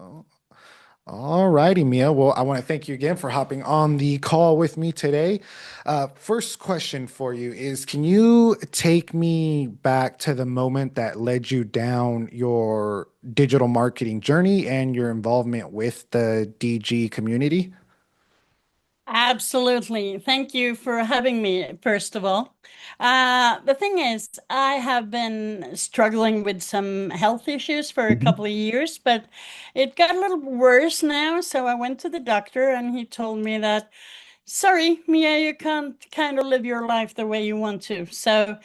Oh, all righty, Mia. Well, I want to thank you again for hopping on the call with me today. First question for you is, can you take me back to the moment that led you down your digital marketing journey and your involvement with the DG community? Absolutely. Thank you for having me, first of all. The thing is, I have been struggling with some health issues for a couple of years, but it got a little worse now. So I went to the doctor and he told me that, sorry, Mia, you can't kind of live your life the way you want to. So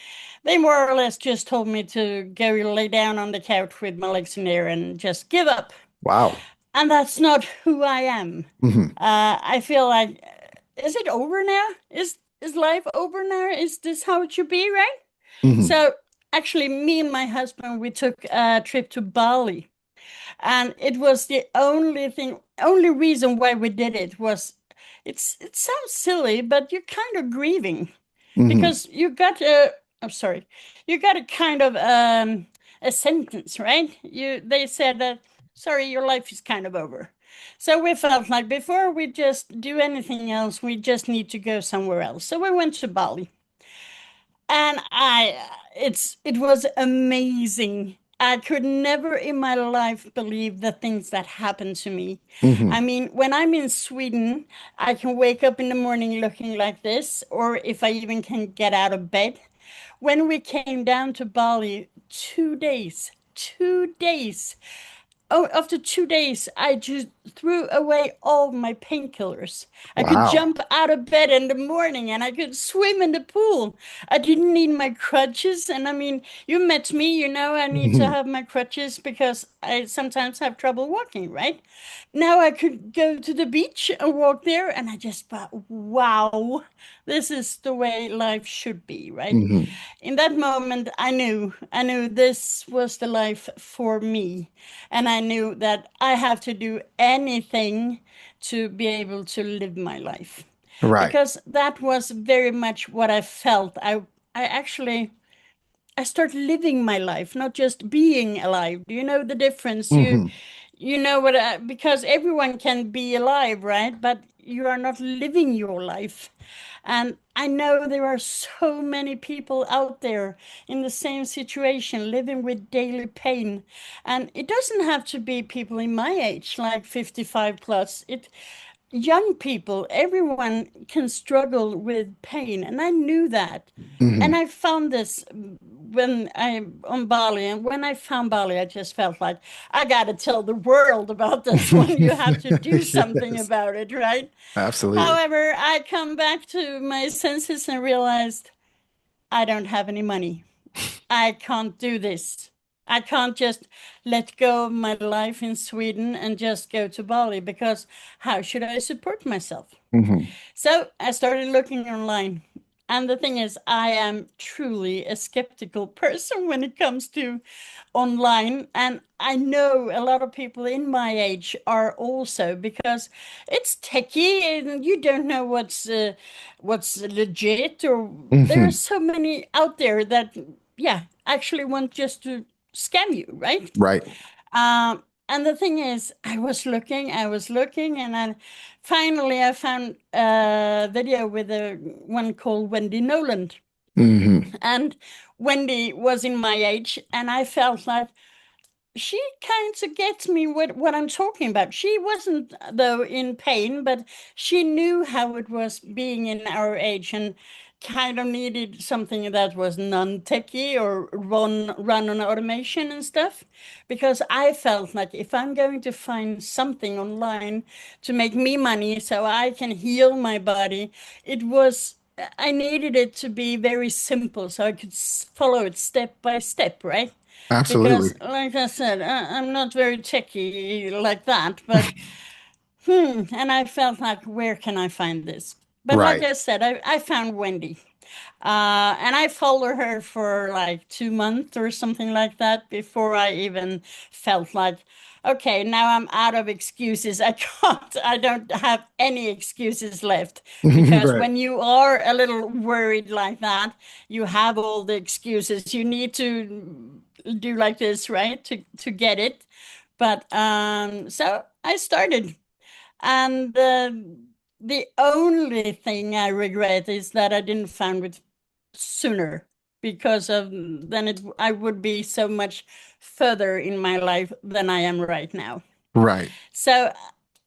they more or less just told me to go lay down on the couch with my legs in the air and just give up. Wow. And that's not who I am. Hmm. I feel like, is it over now? Is life over now? Is this how it should be, right? Hmm. So actually, me and my husband, we took a trip to Bali, and it was the only reason why we did it was it sounds silly, but you're kind of grieving Hmm. because you got a I'm sorry, you got a kind of a sentence, right? You They said that sorry, your life is kind of over. So we felt like before we just do anything else, we just need to go somewhere else. So we went to Bali, and it was amazing. I could never in my life believe the things that happened to me. I Hmm. mean, when I'm in Sweden, I can wake up in the morning looking like this, or if I even can get out of bed. When we came down to Bali, 2 days, 2 days. Oh, after 2 days, I just threw away all my painkillers. I could Wow. jump out of bed in the morning and I could swim in the pool. I didn't need my crutches. And I mean, you met me, I need to Hmm. have my crutches because I sometimes have trouble walking, right? Now I could go to the beach and walk there. And I just thought, wow, this is the way life should be, right? Hmm. In that moment, I knew this was the life for me. And I knew that I have to do anything to be able to live my life. Right. Because that was very much what I felt. I actually I start living my life, not just being alive. Do you know the difference? Hmm. You know what because everyone can be alive, right? But you are not living your life. And I know there are so many people out there in the same situation, living with daily pain. And it doesn't have to be people in my age, like 55 plus. It Young people, everyone can struggle with pain, and I knew that. And Hmm. I found this when I on Bali, and when I found Bali, I just felt like I got to tell the world about this one. You have to do something Yes, about it, right? absolutely. However, I come back to my senses and realized I don't have any money. I can't do this. I can't just let go of my life in Sweden and just go to Bali because how should I support myself? Hmm. So I started looking online. And the thing is, I am truly a skeptical person when it comes to online. And I know a lot of people in my age are also because it's techie and you don't know what's legit, or there are Hmm. so many out there that, yeah, actually want just to scam you, right? Right. And the thing is, I was looking, and then finally I found a video with a one called Wendy Noland. Hmm. And Wendy was in my age, and I felt like she kind of gets me what I'm talking about. She wasn't, though, in pain, but she knew how it was being in our age and kind of needed something that was non-techy or run on automation and stuff. Because I felt like if I'm going to find something online to make me money so I can heal my body, it was I needed it to be very simple so I could follow it step by step, right? Because, Absolutely. like I said, I'm not very techy like that. But and I felt like, where can I find this? But like Right. I said, I found Wendy, and I followed her for like 2 months or something like that before I even felt like, okay, now I'm out of excuses. I don't have any excuses left because Right. when you are a little worried like that, you have all the excuses. You need to do like this, right? To get it. But so I started, and the only thing I regret is that I didn't found it sooner, because of then I would be so much further in my life than I am right now. Right. So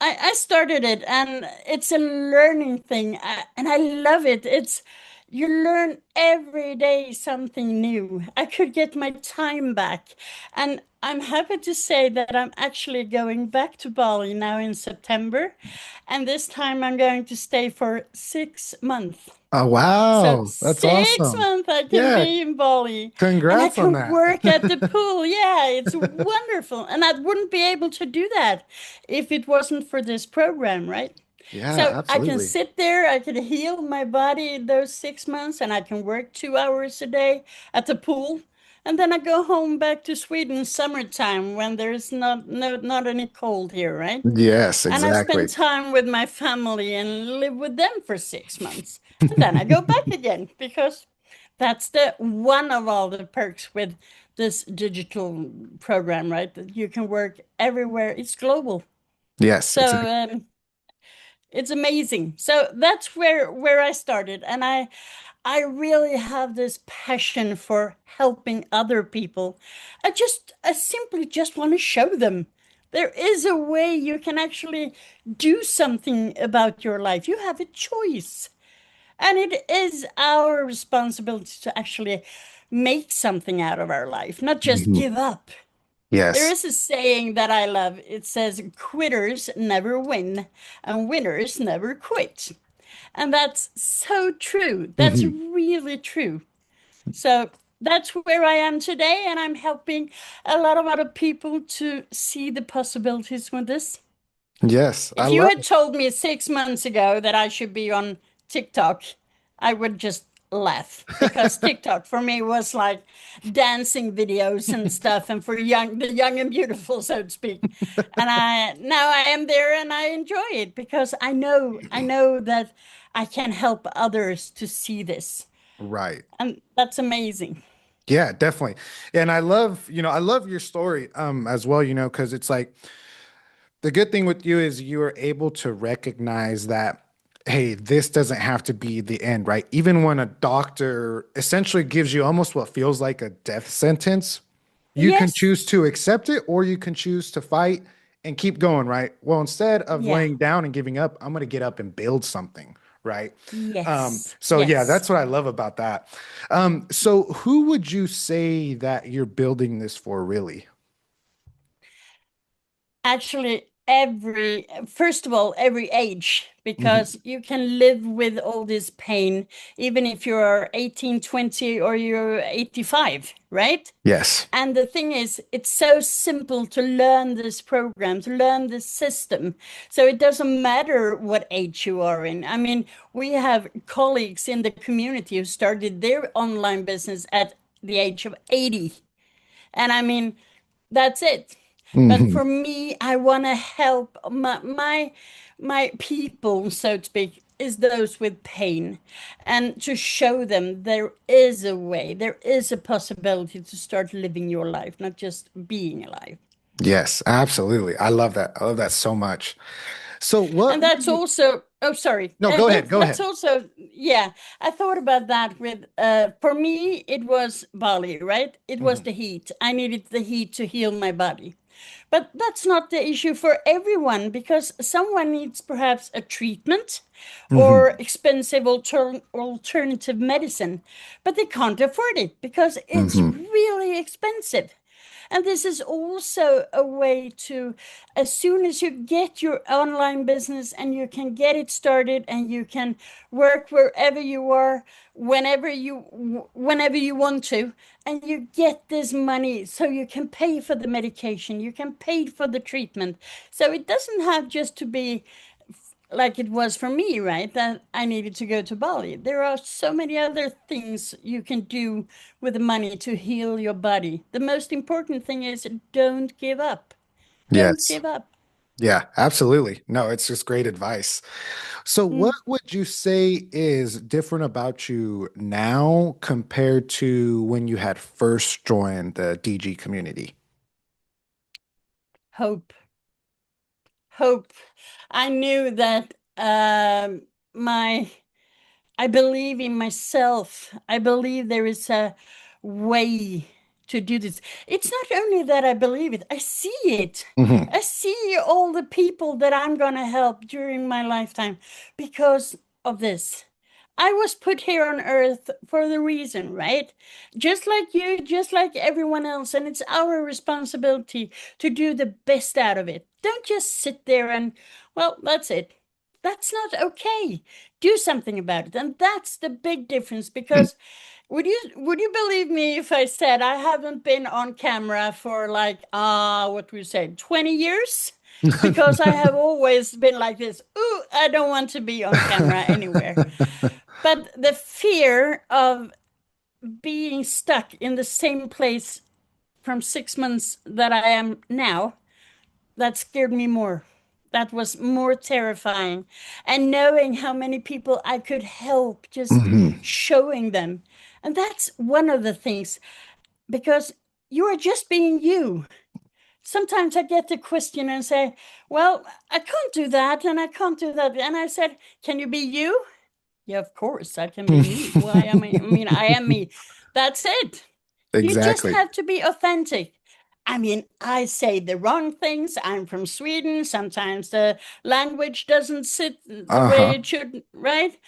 I started it, and it's a learning thing, and I love it. It's You learn every day something new. I could get my time back, and I'm happy to say that I'm actually going back to Bali now in September, and this time I'm going to stay for 6 months. Oh, So wow. That's six awesome. months I can Yeah. be in Bali, and I Congrats on can that. work at the pool. Yeah, it's wonderful. And I wouldn't be able to do that if it wasn't for this program, right? Yeah, So I can absolutely. sit there, I can heal my body those 6 months, and I can work 2 hours a day at the pool. And then I go home back to Sweden summertime when there's not any cold here, right? Yes, And I exactly. spend time with my family and live with them for 6 months. And then I go back again, because that's the one of all the perks with this digital program, right? That you can work everywhere. It's global. Yes, So exactly. it's amazing. So that's where I started. And I really have this passion for helping other people. I simply just want to show them there is a way you can actually do something about your life. You have a choice. And it is our responsibility to actually make something out of our life, not just Mhm. give up. There Yes. is a saying that I love. It says, quitters never win, and winners never quit. And that's so true. That's Mhm. really true. So that's where I am today, and I'm helping a lot of other people to see the possibilities with this. Yes, I If you love had it. told me 6 months ago that I should be on TikTok, I would just laugh, because TikTok for me was like dancing videos and stuff, and for the young and beautiful, so to speak. And I now I am there, and I enjoy it, because I know that I can help others to see this, Right. and that's amazing. Yeah, definitely. And I love your story as well, because it's like the good thing with you is you are able to recognize that, hey, this doesn't have to be the end, right? Even when a doctor essentially gives you almost what feels like a death sentence, you can Yes, choose to accept it or you can choose to fight and keep going, right? Well, instead of yeah, laying down and giving up, I'm going to get up and build something, right? yes, So yeah, yes. that's what I love about that. So who would you say that you're building this for, really? Actually, first of all, every age, because Mhm. you can live with all this pain, even if you're 18, 20, or you're 85, right? Yes. And the thing is, it's so simple to learn this program, to learn this system. So it doesn't matter what age you are in. I mean, we have colleagues in the community who started their online business at the age of 80. And I mean, that's it. But Hmm. for me, I want to help my people, so to speak, is those with pain, and to show them there is a way, there is a possibility to start living your life, not just being alive. Yes, absolutely. I love that. I love that so much. So And what that's would you, also, oh, sorry. no, go ahead. Go That's ahead. also, yeah, I thought about that with, for me, it was Bali, right? It was Mhm. the heat. I needed the heat to heal my body. But that's not the issue for everyone, because someone needs perhaps a treatment or Mhm. expensive alternative medicine, but they can't afford it because it's Mhm. really expensive. And this is also a way to, as soon as you get your online business and you can get it started and you can work wherever you are, whenever you want to, and you get this money so you can pay for the medication, you can pay for the treatment. So it doesn't have just to be like it was for me, right? That I needed to go to Bali. There are so many other things you can do with the money to heal your body. The most important thing is don't give up. Don't Yes. give up. Yeah, absolutely. No, it's just great advice. So what Mm. would you say is different about you now compared to when you had first joined the DG community? Hope, hope. I knew that my I believe in myself. I believe there is a way to do this. It's not only that I believe it, I see it. Hmm. I see all the people that I'm going to help during my lifetime because of this. I was put here on earth for the reason, right? Just like you, just like everyone else. And it's our responsibility to do the best out of it. Don't just sit there and, well, that's it. That's not okay. Do something about it. And that's the big difference because would you believe me if I said I haven't been on camera for like what we say 20 years? Because I have always been like this. Ooh, I don't want to be on camera anywhere. But the fear of being stuck in the same place from 6 months that I am now, that scared me more. That was more terrifying. And knowing how many people I could help, just Hmm. showing them. And that's one of the things, because you are just being you. Sometimes I get the question and say, well, I can't do that and I can't do that. And I said, can you be you? Yeah, of course, I can be me. Why am I mean, I am me. That's it. You just Exactly. have to be authentic. I mean, I say the wrong things. I'm from Sweden. Sometimes the language doesn't sit the way Uh-huh. it should, right?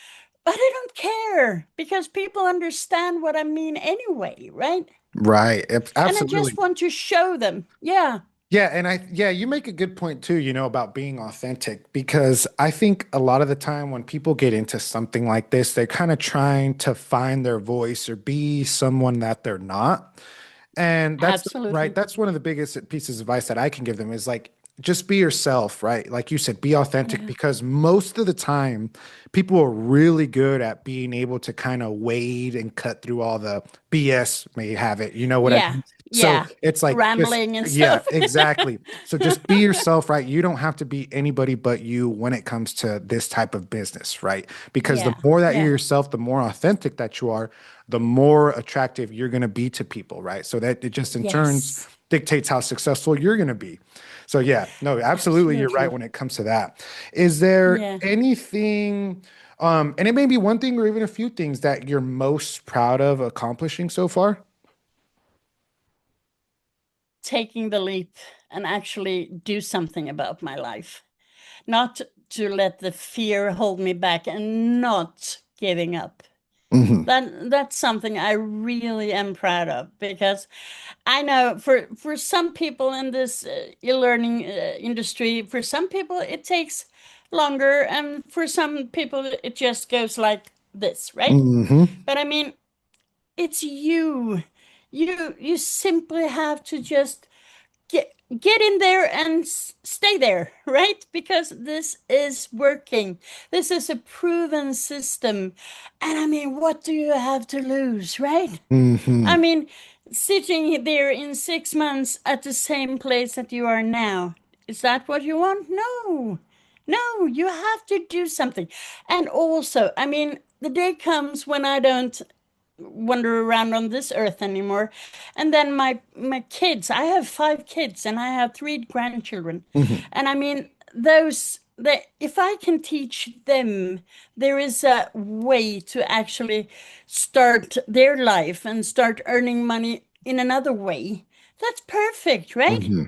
But I don't care because people understand what I mean anyway, right? Right. And I just Absolutely. want to show them. Yeah, Yeah, and yeah, you make a good point too, about being authentic because I think a lot of the time when people get into something like this, they're kind of trying to find their voice or be someone that they're not. And that's right. absolutely. That's one of the biggest pieces of advice that I can give them is like, just be yourself, right? Like you said, be authentic Yeah. because most of the time, people are really good at being able to kind of wade and cut through all the BS, may have it. You know what I Yeah. mean? So Yeah. it's like, just, Rambling and yeah, stuff. exactly. So just be yourself, right? You don't have to be anybody but you when it comes to this type of business, right? Because the Yeah. more that you're Yeah. yourself, the more authentic that you are, the more attractive you're going to be to people, right? So that it just in turns Yes. dictates how successful you're going to be. So yeah, no, absolutely, you're right Absolutely. when it comes to that. Is there Yeah. anything, and it may be one thing or even a few things that you're most proud of accomplishing so far? Taking the leap and actually do something about my life, not to let the fear hold me back and not giving up. Hmm. That's something I really am proud of because I know for some people in this e-learning industry, for some people it takes longer, and for some people it just goes like this, right? Hmm. But I mean, it's you. You simply have to just get in there and stay there, right? Because this is working. This is a proven system. And I mean, what do you have to lose, right? I Hmm. mean, sitting there in 6 months at the same place that you are now, is that what you want? No. No, you have to do something. And also, I mean, the day comes when I don't wander around on this earth anymore. And then my kids, I have 5 kids and I have 3 grandchildren. Hmm. And I mean, those that if I can teach them, there is a way to actually start their life and start earning money in another way. That's perfect, right? Hmm.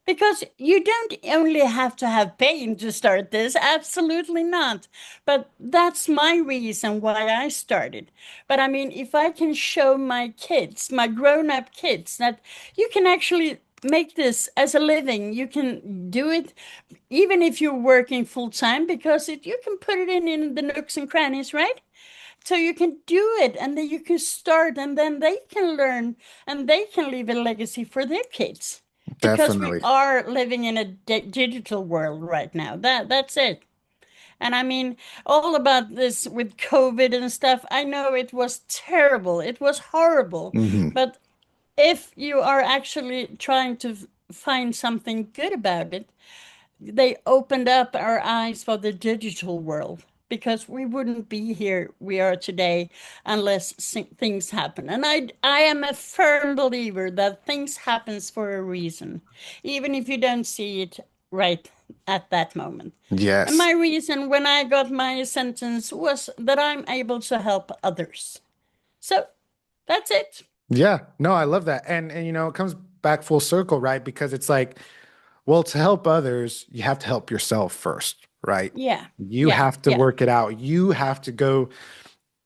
Because you don't only have to have pain to start this, absolutely not. But that's my reason why I started. But I mean, if I can show my kids, my grown up kids, that you can actually make this as a living, you can do it even if you're working full time, because you can put it in the nooks and crannies, right? So you can do it and then you can start and then they can learn and they can leave a legacy for their kids because we Definitely. are living in a digital world right now. That's it. And I mean, all about this with COVID and stuff, I know it was terrible. It was horrible. Hmm. But if you are actually trying to find something good about it, they opened up our eyes for the digital world. because we wouldn't be here we are today unless things happen. And I am a firm believer that things happens for a reason, even if you don't see it right at that moment. And Yes. my reason when I got my sentence was that I'm able to help others. So that's it. Yeah. No, I love that. And it comes back full circle, right? Because it's like, well, to help others, you have to help yourself first, right? Yeah. You Yeah. have to Yeah. work it out. You have to go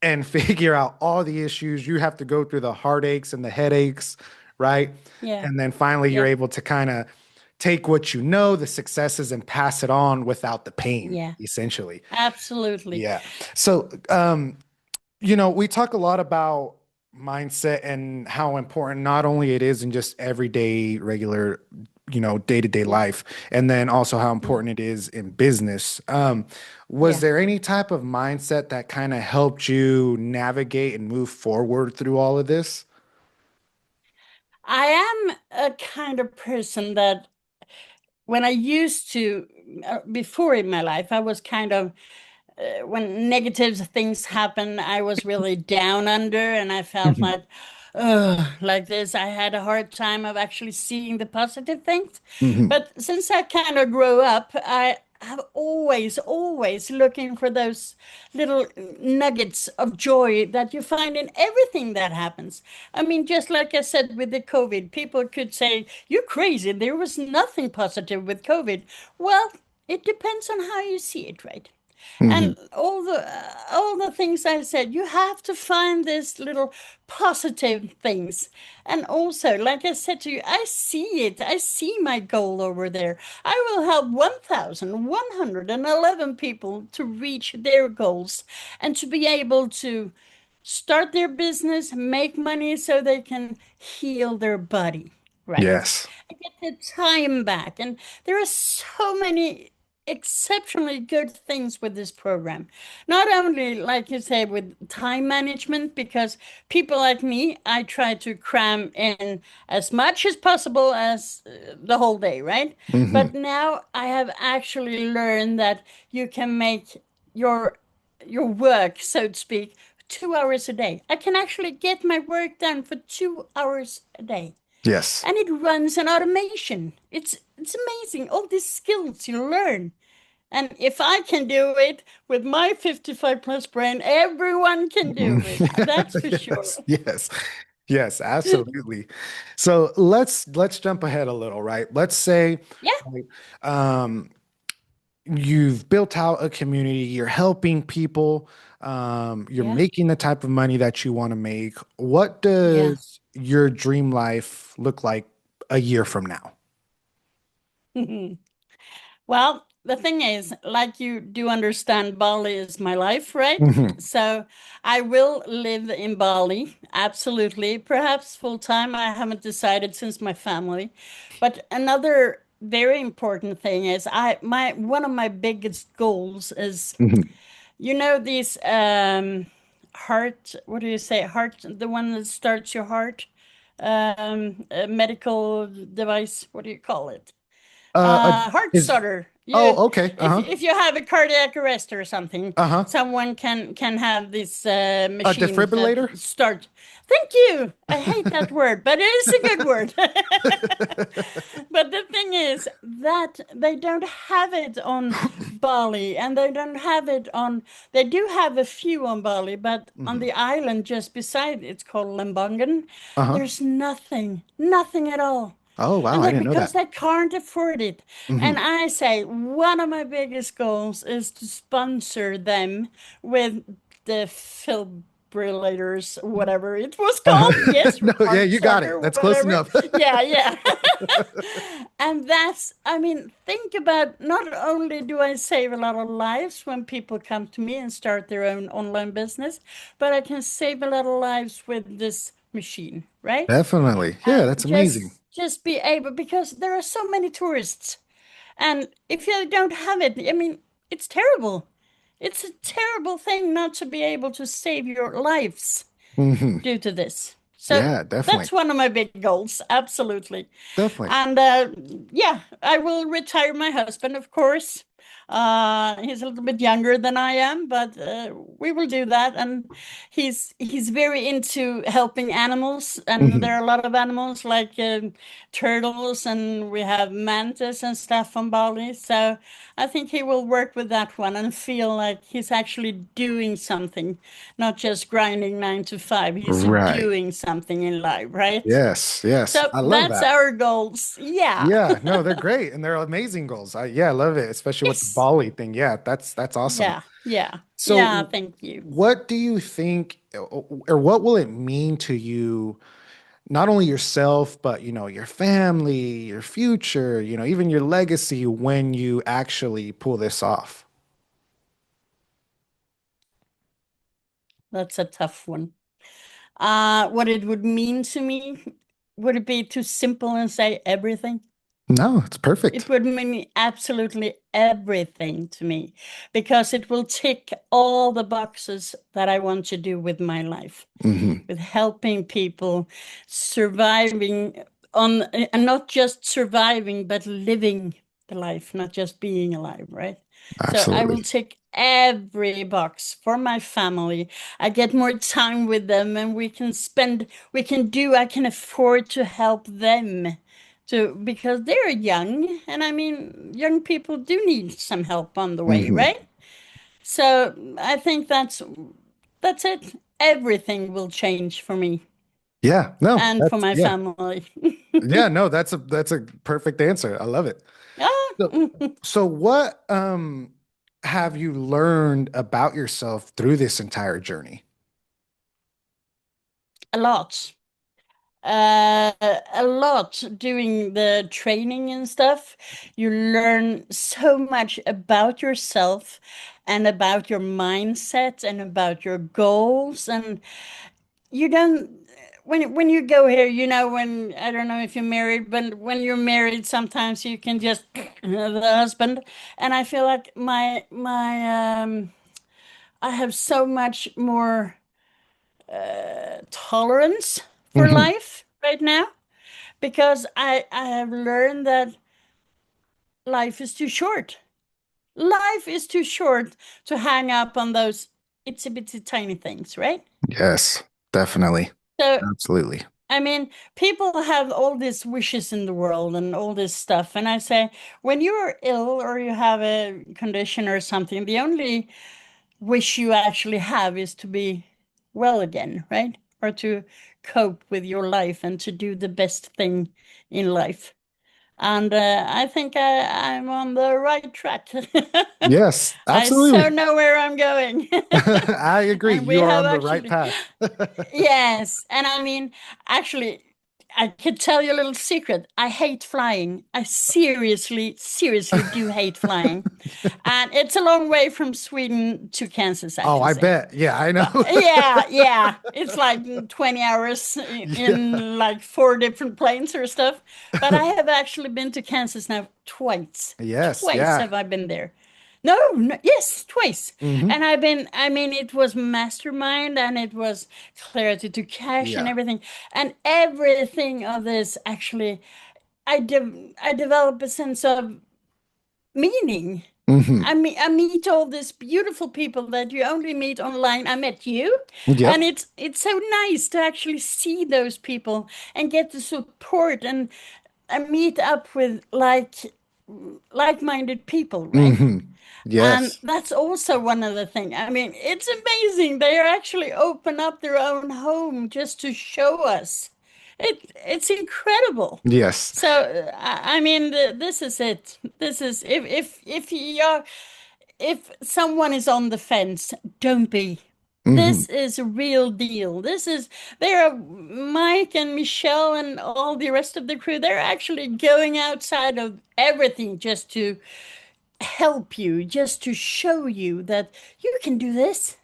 and figure out all the issues. You have to go through the heartaches and the headaches, right? Yeah. And then finally, you're Yeah. able to kind of take what you know, the successes, and pass it on without the pain, Yeah. essentially. Absolutely. Yeah. So, we talk a lot about mindset and how important not only it is in just everyday, regular, day-to-day Yeah. life, and then also how Yeah. important it is in business. Was Yeah. there any type of mindset that kind of helped you navigate and move forward through all of this? I am a kind of person that when I used to, before in my life, I was kind of when negative things happen, I was really down under, and I felt Hmm. like this. I had a hard time of actually seeing the positive things. Hmm. But since I kind of grew up, I have always looking for those little nuggets of joy that you find in everything that happens. I mean, just like I said with the COVID, people could say, "You're crazy. There was nothing positive with COVID." Well, it depends on how you see it, right? Hmm. And all the things I said, you have to find this little positive things. And also, like I said to you, I see it. I see my goal over there. I will help 1,111 people to reach their goals and to be able to start their business, make money so they can heal their body, right? Yes. And get the time back. And there are so many exceptionally good things with this program. Not only, like you say, with time management, because people like me, I try to cram in as much as possible as the whole day, right? Hmm. But now I have actually learned that you can make your your work, so to speak, 2 hours a day. I can actually get my work done for 2 hours a day. Yes. And it runs an automation. It's amazing. All these skills you learn. And if I can do it with my 55 plus brain, everyone can do it. That's for sure. Yes. Yes. Yes, absolutely. So let's jump ahead a little, right? Let's say Yeah, like, um, you've built out a community, you're helping people, you're yeah, making the type of money that you want to make. What yeah. does your dream life look like a year from now? Well, the thing is, like you do understand, Bali is my life, right? Hmm. So I will live in Bali, absolutely. Perhaps full time. I haven't decided since my family. But another very important thing is I my one of my biggest goals is Hmm. these heart, what do you say? Heart, the one that starts your heart, a medical device, what do you call it? Uh, Heart is starter. Oh, okay. Uh-huh. If you have a cardiac arrest or something, Uh-huh. someone can have this A machine that defibrillator? start. Thank you. I hate that word, but it is a good word. But the thing is that they don't have it on Bali, and they don't have it on. They do have a few on Bali, but on Hmm. the island just beside, it's called Lembangan. Uh-huh. There's nothing at all. Oh, wow, And I that didn't know because that. they can't afford it. Hmm. And I say one of my biggest goals is to sponsor them with the defibrillators, whatever it was called. Uh-huh. Yes, No, yeah, heart you got it. starter, That's close whatever. enough. Yeah, yeah. And that's, I mean, think about not only do I save a lot of lives when people come to me and start their own online business, but I can save a lot of lives with this machine, right? Definitely. Yeah, And that's amazing. just be able, because there are so many tourists, and if you don't have it, I mean, it's terrible. It's a terrible thing not to be able to save your lives Hmm. due to this. So Yeah, definitely. that's one of my big goals, absolutely. Definitely. And yeah, I will retire my husband, of course. He's a little bit younger than I am, but we will do that. And he's very into helping animals, and there Hmm. are a lot of animals like turtles, and we have mantis and stuff on Bali. So I think he will work with that one and feel like he's actually doing something, not just grinding 9 to 5. He's Right. doing something in life, right? Yes, yes. So I love that's that. our goals. Yeah. Yeah, no, they're great and they're amazing goals. Yeah, I love it, especially with the Yes. Bali thing. Yeah, that's awesome. Yeah. Yeah. Yeah. So, Thank you. what do you think, or what will it mean to you, not only yourself, but your family, your future, even your legacy when you actually pull this off? That's a tough one. What it would mean to me, would it be too simple and say everything? No, it's It perfect. would mean absolutely everything to me because it will tick all the boxes that I want to do with my life, Hmm. with helping people surviving on, and not just surviving, but living the life, not just being alive, right? So I will Absolutely. tick every box for my family. I get more time with them and I can afford to help them to, because they're young. And I mean, young people do need some help on the way, Hmm. right? So I think that's it. Everything will change for me Yeah, no, and for that's my yeah. family. Yeah, no, that's a perfect answer. I love it. Ah, So, so what have you learned about yourself through this entire journey? a lot. A lot doing the training and stuff. You learn so much about yourself and about your mindset and about your goals. And you don't, when you go here, when, I don't know if you're married, but when you're married, sometimes you can just the husband. And I feel like my I have so much more tolerance for Hmm. life right now because I have learned that life is too short. Life is too short to hang up on those itsy bitsy tiny things, right? Yes, definitely. So, Absolutely. I mean, people have all these wishes in the world and all this stuff. And I say, when you're ill or you have a condition or something, the only wish you actually have is to be well again, right? Or to cope with your life and to do the best thing in life. And I think I'm on the right track. Yes, I so absolutely. know where I'm going. I agree. And we You are have on the right actually, path. yes. And I mean, actually, I could tell you a little secret. I hate flying. I seriously, seriously do hate flying. And it's a long way from Sweden to Kansas, I Oh, can I say. bet. Yeah, I know. But yeah, yeah, it's like 20 hours Yeah. in like 4 different planes or stuff. But I have actually been to Kansas now twice. Yes, Twice yeah. have I been there. No, no, yes, twice. Hmm. And I mean, it was Mastermind and it was Clarity to Cash and Yeah. everything. And everything of this actually, I develop a sense of meaning. Hmm. I meet all these beautiful people that you only meet online. I met you, and Yep. it's so nice to actually see those people and get the support and meet up with like-minded people, right? Hmm. And Yes. that's also one of the things. I mean, it's amazing. They are actually open up their own home just to show us. It's incredible. Yes. So I mean, this is it. This is if you're if someone is on the fence, don't be. Hmm. This is a real deal. This is there are Mike and Michelle and all the rest of the crew. They're actually going outside of everything just to help you, just to show you that you can do this.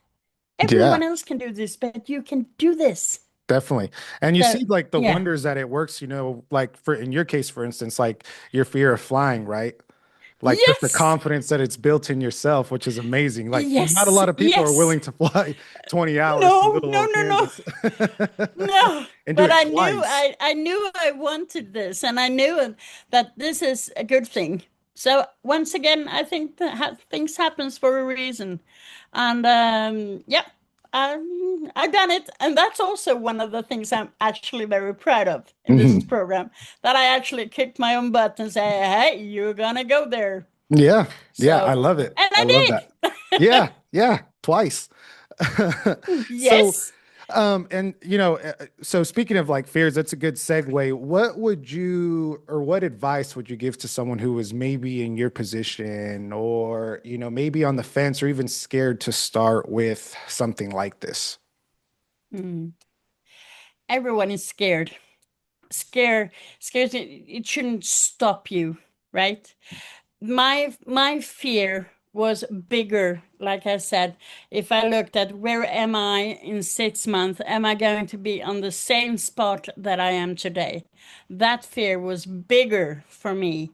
Yeah. Everyone else can do this, but you can do this. Definitely. And you So see like the yeah. wonders that it works, like for in your case, for instance, like your fear of flying, right? Like just the Yes. confidence that it's built in yourself, which is amazing. Like not a Yes. lot of people are Yes. willing to fly 20 hours to No, little no, old no, no. Kansas No, and do but it twice. I knew I wanted this, and I knew that this is a good thing. So once again, I think that things happens for a reason, and yeah, I've done it, and that's also one of the things I'm actually very proud of in this Hmm. program, that I actually kicked my own butt and say, "Hey, you're gonna go there." Yeah. Yeah. I So, love it. and I love I that. Yeah. Yeah. Twice. did. So, Yes. and so speaking of like fears, that's a good segue. What would you, or what advice would you give to someone who was maybe in your position or, maybe on the fence or even scared to start with something like this? Mm. Everyone is scared. Scared. It shouldn't stop you, right? My fear was bigger. Like I said, if I looked at where am I in 6 months, am I going to be on the same spot that I am today? That fear was bigger for me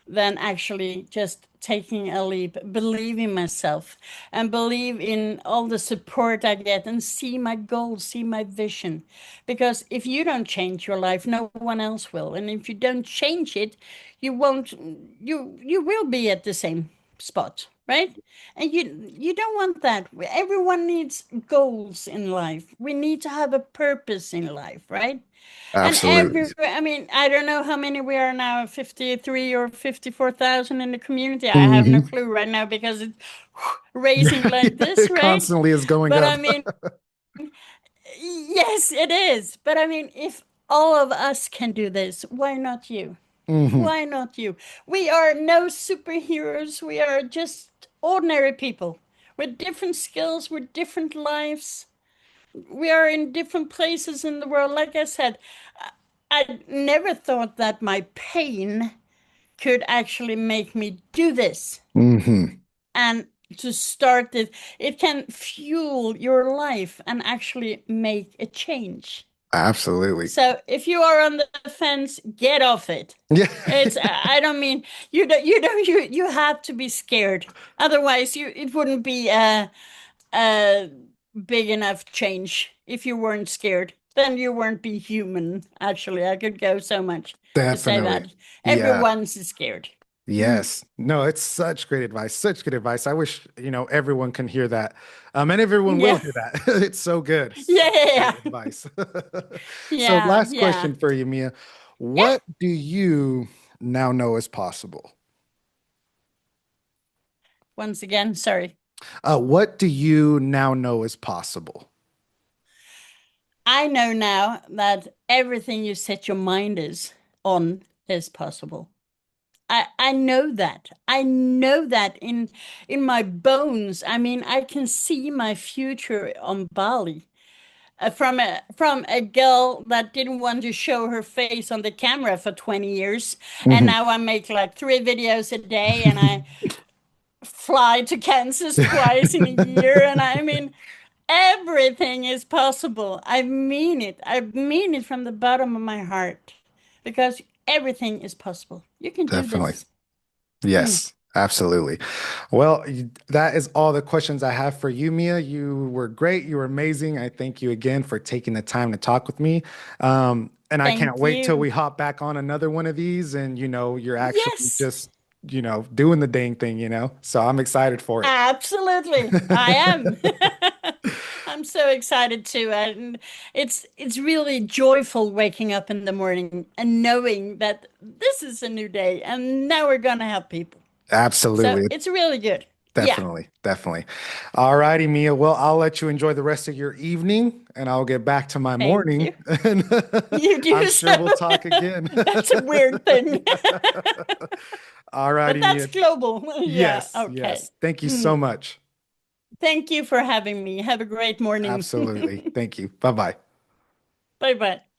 than actually just taking a leap, believe in myself and believe in all the support I get and see my goals, see my vision. Because if you don't change your life, no one else will. And if you don't change it, you won't you will be at the same spot, right? And you don't want that. Everyone needs goals in life. We need to have a purpose in life, right? And Absolutely. I mean, I don't know how many we are now, 53 or 54,000 in the community. I have no Hmm. clue right now because it's raising Yeah, like yeah, this, it right? constantly is going But up. I mean, yes, it is. But I mean, if all of us can do this, why not you? Hmm. Why not you? We are no superheroes. We are just ordinary people with different skills, with different lives. We are in different places in the world. Like I said, I never thought that my pain could actually make me do this. Hmm. And to start it, it can fuel your life and actually make a change. Absolutely. So if you are on the fence, get off it. Yeah. It's I don't mean you have to be scared. Otherwise you it wouldn't be a big enough change if you weren't scared. Then you weren't be human. Actually, I could go so much to say Definitely. that Yeah. everyone's scared. Mm. Yes. No, it's such great advice. Such good advice. I wish, everyone can hear that. And everyone will Yeah, hear that. It's so good. yeah, Such great yeah, advice. So yeah, last yeah. question for you, Mia. Yeah. What do you now know is possible? Once again, sorry. What do you now know is possible? I know now that everything you set your mind is on is possible. I know that. I know that in my bones. I mean, I can see my future on Bali. From a girl that didn't want to show her face on the camera for 20 years, and Mhm. now I make like 3 videos a day, and I fly to Kansas twice in a year, and I mean everything is possible. I mean it. I mean it from the bottom of my heart, because everything is possible. You can do Definitely. this. Mm. Yes, absolutely. Well, that is all the questions I have for you, Mia. You were great. You were amazing. I thank you again for taking the time to talk with me. And I can't Thank wait till you. we hop back on another one of these and, you're actually Yes, just, doing the dang thing, So I'm excited for it. absolutely. I am. I'm so excited too, and it's really joyful waking up in the morning and knowing that this is a new day, and now we're gonna help people. So Absolutely. it's really good. Yeah. Definitely. Definitely. All righty, Mia. Well, I'll let you enjoy the rest of your evening and I'll get back to my Thank morning you. and You I'm do sure so. we'll talk again. That's a weird thing. All But righty, that's Mia. global. Yeah. Yes, Okay. yes. Thank you so Mm. much. Thank you for having me. Have a great morning. Absolutely. Thank you. Bye bye. Bye bye.